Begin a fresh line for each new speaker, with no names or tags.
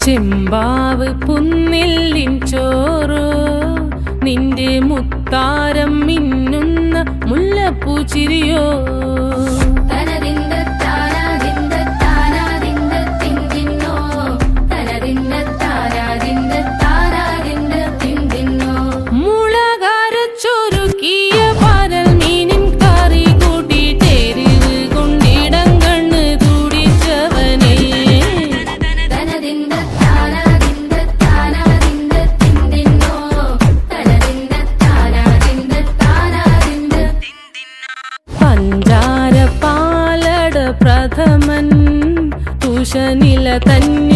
ചെമ്പാവ് പുന്നില്ലിൻ ചോറോ നിന്റെ മുത്താരം മിന്നുന്ന മുല്ലപ്പൂച്ചിരിയോ പഞ്ചാര പാലട പ്രഥമൻ തുഷനില തന്നെ